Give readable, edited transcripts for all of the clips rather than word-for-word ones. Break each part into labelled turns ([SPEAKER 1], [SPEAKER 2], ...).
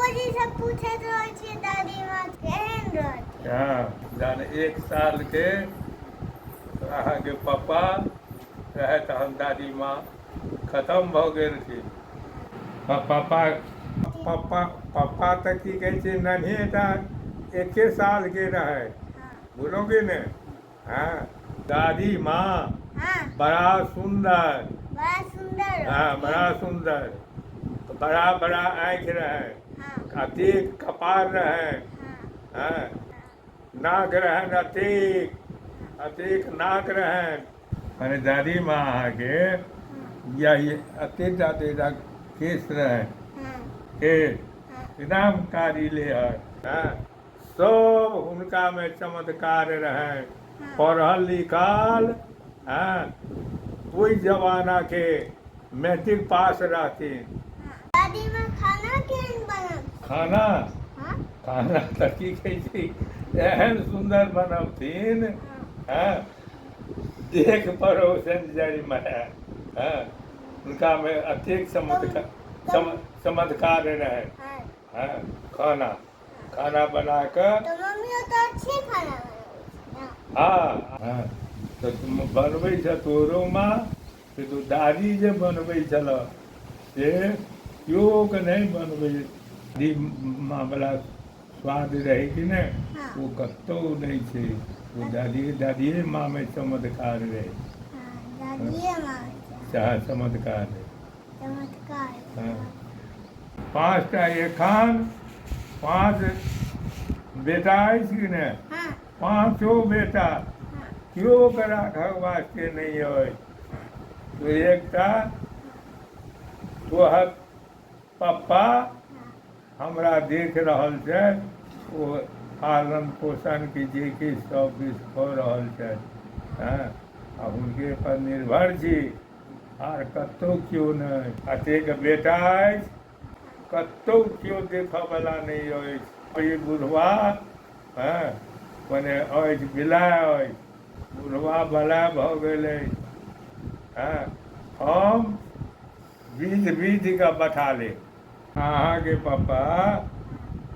[SPEAKER 1] बाबूजी सब पूछत रहे छी दादी माँ केहन रहती।
[SPEAKER 2] हाँ जाने 1 साल के अहाँ के पापा रहे तहन दादी माँ खत्म भ गेल थी। पापा पापा पापा तक की कहै छै नन्हेटा 1 साल के रहे, बोलोगे ने। हाँ दादी माँ
[SPEAKER 1] हाँ
[SPEAKER 2] बड़ा सुंदर,
[SPEAKER 1] बड़ा सुंदर
[SPEAKER 2] हाँ
[SPEAKER 1] रहती।
[SPEAKER 2] बड़ा सुंदर, बड़ा बड़ा आँख रहे,
[SPEAKER 1] हाँ
[SPEAKER 2] अतीक कपार रहे,
[SPEAKER 1] हाँ
[SPEAKER 2] हाँ नाक रहन अतीक, अतीक नाक रहन। माने दादी माँ अहाँके यही अतेक अतेक केस रहे,
[SPEAKER 1] हाँ
[SPEAKER 2] केस
[SPEAKER 1] हाँ
[SPEAKER 2] एकदम कारिले है। हाँ सब हुनका में चमत्कार रहे, पढ़ल लिखल। हाँ ओहि जमाना के मैट्रिक पास रहथिन।
[SPEAKER 1] दादी माँ खाना केहन बनब।
[SPEAKER 2] खाना
[SPEAKER 1] हाँ
[SPEAKER 2] खाना तऽ की कहै छै एहन सुन्दर बनबथिन, हाँ देख पड़ोसन जरिमे। हाँ उनका में अतेक चमत्कार रहे।
[SPEAKER 1] हाँ
[SPEAKER 2] हाँ खाना खाना बना कऽ
[SPEAKER 1] तो मम्मी तो अच्छे खाना बनाबै छै ना।
[SPEAKER 2] हाँ हाँ तऽ बनबै छ तोरो माँ से तो दादी जे बनबै छल से केओ के नहीं बनबै। दादी माँ बला स्वाद रहे कि ने
[SPEAKER 1] हाँ
[SPEAKER 2] वो कतौ नहीं छै। वो दादिये माँ में चमत्कार रहे।
[SPEAKER 1] हाँ दादिये माँ
[SPEAKER 2] चाहे चमत्कार रहे।
[SPEAKER 1] चमत्कार।
[SPEAKER 2] हाँ 5टा एखन 5 बेटा अछि कि ने,
[SPEAKER 1] हाँ
[SPEAKER 2] 5 बेटा
[SPEAKER 1] हाँ
[SPEAKER 2] केओ के राखक वास्ते नहीं है। तो एकटा तोहर पप्पा हमरा देख रहल छै, ओ पालन पोषण की जे किछु सब किछु कऽ रहल छथि। हाँ आ हुनके पर निर्भर छी, आर कतौ केओ नहीं। अतेक बेटा अछि कतौ केओ देखऽवला नहीं अछि। ई बुढ़वा हाँ मने अछि बिलाय अछि, बुढ़वा बलाय भऽ गेलै। हाँ हम बीध के बता लेब। अहाँ के पापा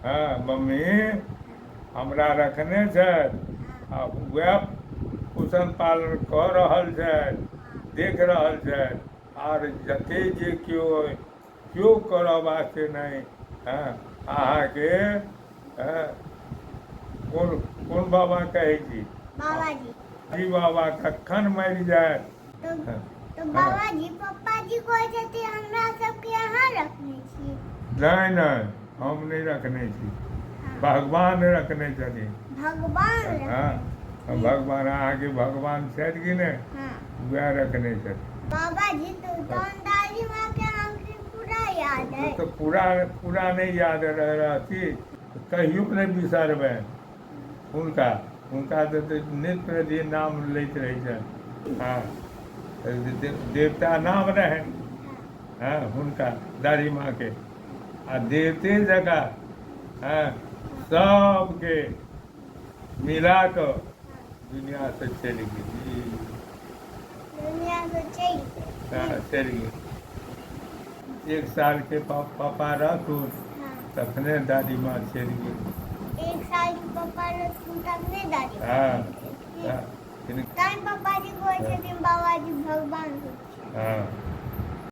[SPEAKER 2] हाँ मम्मी हमरा रखने छथि आ वएह पोषण पालन कऽ रहल छथि, देख रहल छथि। आर जते जे केओ अइ केओ करऽ वास्ते नहीं। हाँ अहाँके हाँ कोन बाबा कहै छी।
[SPEAKER 1] बाबाजी।
[SPEAKER 2] जी बाबा कखन मरि जाय।
[SPEAKER 1] तो बाबाजी पप्पाजी कहै छथिन हमरा सबके अहाँ रखने छी।
[SPEAKER 2] नहीं नहीं हम नहीं रखने छी, भगवान रखने छथिन।
[SPEAKER 1] भगवान
[SPEAKER 2] हाँ भगवान अहाँके भगवान छथि कि ने,
[SPEAKER 1] हाँ
[SPEAKER 2] वएह रखने छथिन।
[SPEAKER 1] बाबाजी तो दादी माँ के आंखें पूरा याद है।
[SPEAKER 2] तो पूरा नहीं याद रहती कहियो नहीं बिसरबै हुनका। हुनका तो नित्य प्रति नाम लैत रहै छनि। हाँ देवता नाम रहे। हाँ हुनका दादी माँ के आ देवते जगह हाँ सबके मिला कऽ दुनिया से चलि गेली।
[SPEAKER 1] दुनिया से चलि गेल।
[SPEAKER 2] हाँ चलि गेल। 1 साल के पापा रहथुन तखने दादी माँ चलि गेल।
[SPEAKER 1] 1 साल के पापा रहथुन तखने दादी माँ
[SPEAKER 2] हाँ
[SPEAKER 1] चलि गेल।
[SPEAKER 2] हाँ
[SPEAKER 1] तैं पापाजी कहै छथिन बाबाजी भगवान होइत छै।
[SPEAKER 2] हाँ